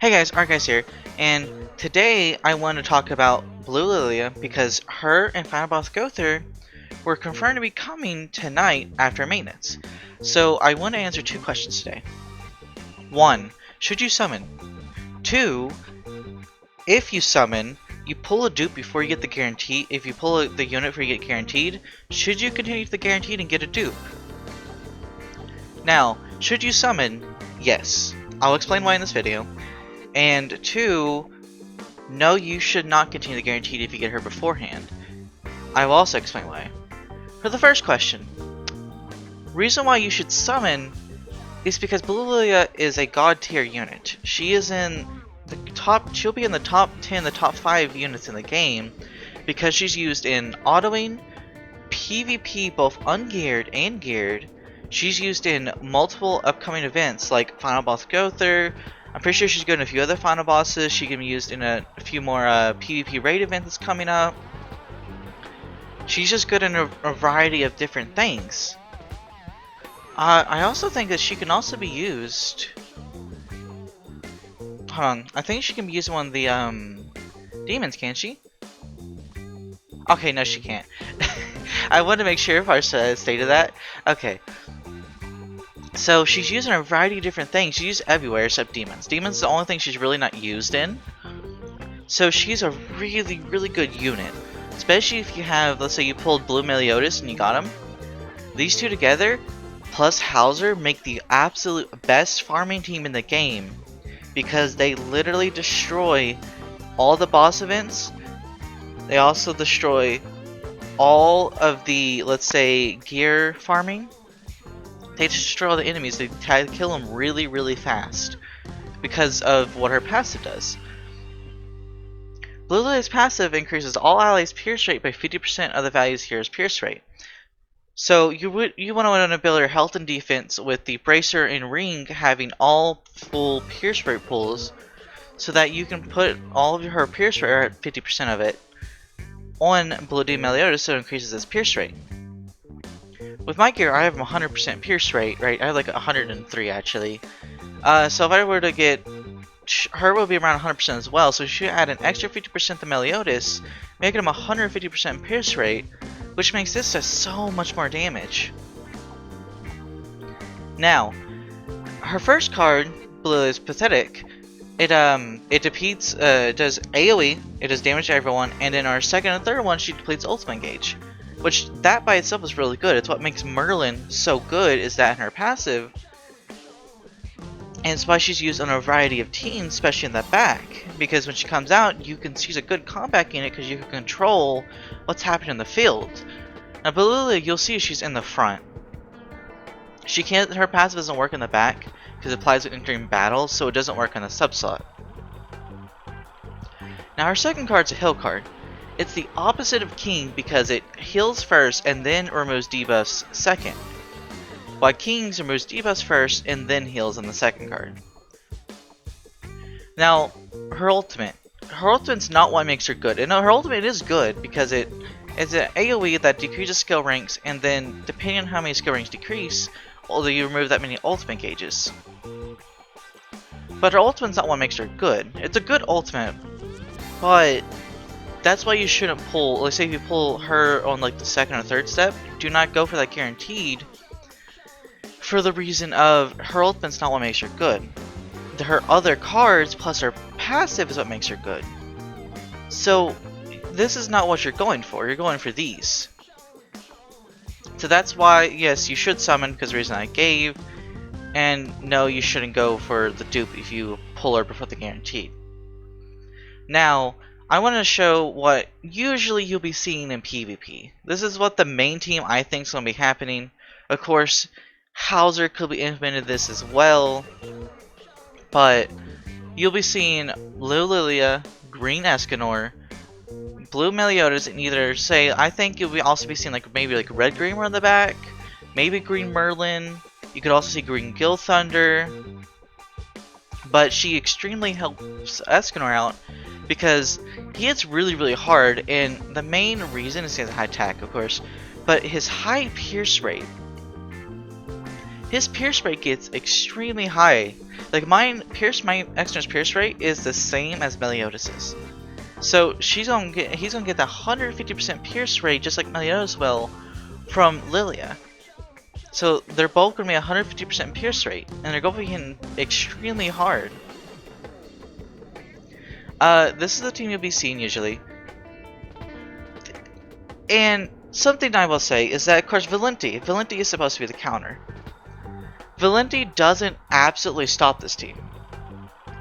Hey guys, Guys here, and today I want to talk about BLilia because her and Final Boss Gother were confirmed to be coming tonight after maintenance. So I want to answer two questions today. 1. Should you summon? 2. If you summon, you pull a dupe before you get the guarantee. If you pull the unit before you get guaranteed, should you continue to the guaranteed and get a dupe? Now, should you summon? Yes. I'll explain why in this video. And 2, no, you should not continue the guaranteed if you get her beforehand. I will also explain why. For the first question, reason why you should summon is because BLilia is a god tier unit. She is in the top. She'll be in the top 10, the top 5 units in the game because she's used in autoing, PvP, both ungeared and geared. She's used in multiple upcoming events like Final Boss Gother. I'm pretty sure she's good in a few other final bosses. She can be used in a few more PvP raid events that's coming up. She's just good in a variety of different things. I also think that she can also be used. Hold on, I think she can be used in one of the demons, can't she? Okay, no, she can't. I wanted to make sure if I stated that. Okay. So she's using a variety of different things. She's used everywhere except demons. Demons is the only thing she's really not used in. So she's a really, really good unit. Especially if you have, let's say you pulled Blue Meliodas and you got him. These two together, plus Hauser, make the absolute best farming team in the game. Because they literally destroy all the boss events. They also destroy all of the, let's say, gear farming. They destroy all the enemies. They try to kill them really, really fast because of what her passive does. BLilia's passive increases all allies' pierce rate by 50% of the value's hero's pierce rate. So you want to build her health and defense with the bracer and ring having all full pierce rate pulls, so that you can put all of her pierce rate, or 50% of it, on Blue Meliodas, so it increases its pierce rate. With my gear, I have 100% pierce rate, right? I have like 103 actually. So if I were to get her, will be around 100% as well. So you should add an extra 50% to Meliodas, making him 150% pierce rate, which makes this just so much more damage. Now, her first card, Blue, is pathetic. It defeats, does AOE, it does damage to everyone, and in our second and third one, she depletes ultimate gauge. Which, that by itself is really good. It's what makes Merlin so good, is that in her passive. And it's why she's used on a variety of teams, especially in the back. Because when she comes out, she's a good combat unit because you can control what's happening in the field. Now, BLilia, you'll see she's in the front. Her passive doesn't work in the back because it applies during battles, so it doesn't work in the subslot. Now, her second card's a heal card. It's the opposite of King because it heals first and then removes debuffs second. While King's removes debuffs first and then heals in the second card. Now, her ultimate. Her ultimate's not what makes her good. And her ultimate is good because it's an AoE that decreases skill ranks, and then depending on how many skill ranks decrease, although you remove that many ultimate gauges. But her ultimate's not what makes her good. It's a good ultimate, but that's why you shouldn't pull. Let's say if you pull her on like the second or third step, do not go for that guaranteed. For the reason of her ultimate's not what makes her good. Her other cards plus her passive is what makes her good. So this is not what you're going for. You're going for these. So that's why, yes, you should summon because the reason I gave, and no, you shouldn't go for the dupe if you pull her before the guaranteed. Now, I want to show what usually you'll be seeing in PvP. This is what the main team I think is going to be happening. Of course, Hauser could be implemented this as well. But you'll be seeing Blue Lilia, Green Escanor, Blue Meliodas, and either say, I think you'll also be seeing like maybe like Red Green on the back, maybe Green Merlin. You could also see Green Gil Thunder. But she extremely helps Escanor out because he hits really, really hard, and the main reason is he has a high attack, of course, but his high pierce rate his pierce rate gets extremely high. Like my Exner's pierce rate is the same as Meliodas'. So he's gonna get that 150% pierce rate just like Meliodas will from Lilia. So they're both gonna be 150% pierce rate, and they're gonna be hitting extremely hard. This is the team you'll be seeing usually. And something I will say is that, of course, Valenti is supposed to be the counter. Valenti doesn't absolutely stop this team.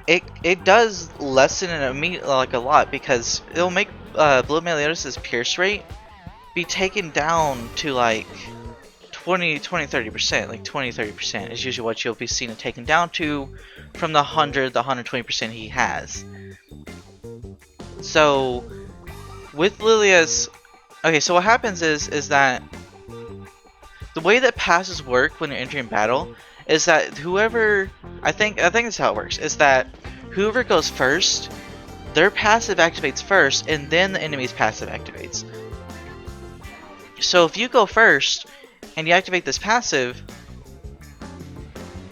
It does lessen it like a lot, because it'll make Blue Meliodas' pierce rate be taken down to like 30%. Like 30% is usually what you'll be seeing it taken down to from the 120% he has. So with Lilia's, okay, so what happens is that the way that passes work when you're entering battle is that whoever, I think that's how it works, is that whoever goes first, their passive activates first, and then the enemy's passive activates. So if you go first and you activate this passive,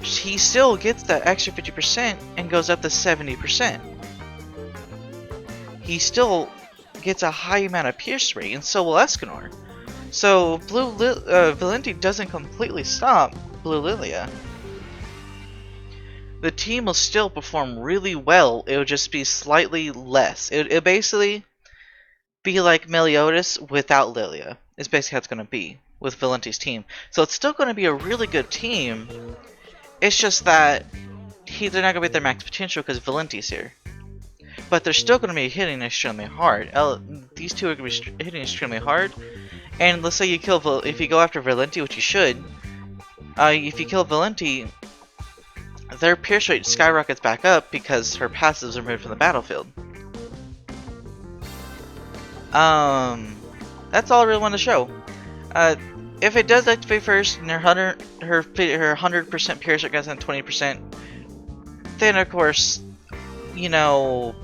he still gets that extra 50% and goes up to 70%. He still gets a high amount of pierce rate, and so will Escanor. So Valenti doesn't completely stop Blue Lilia. The team will still perform really well, it will just be slightly less. It'll basically be like Meliodas without Lilia. It's basically how it's going to be with Valenti's team. So it's still going to be a really good team. It's just that they're not going to be at their max potential because Valenti's here. But they're still going to be hitting extremely hard. These two are going to be hitting extremely hard. And let's say you kill if you go after Valenti, which you should. If you kill Valenti, their pierce rate skyrockets back up because her passives are removed from the battlefield. That's all I really want to show. If it does activate first and her 100% pierce rate goes down 20%, then of course, you know,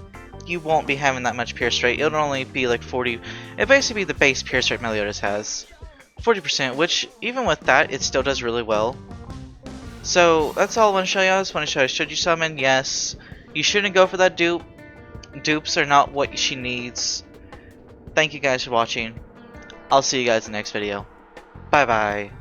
you won't be having that much pierce rate. It'll only be like 40. It'll basically be the base pierce rate Meliodas has. 40%, which even with that, it still does really well. So that's all I want to show you. I just want to show you, should you summon? Yes. You shouldn't go for that dupe. Dupes are not what she needs. Thank you guys for watching. I'll see you guys in the next video. Bye bye.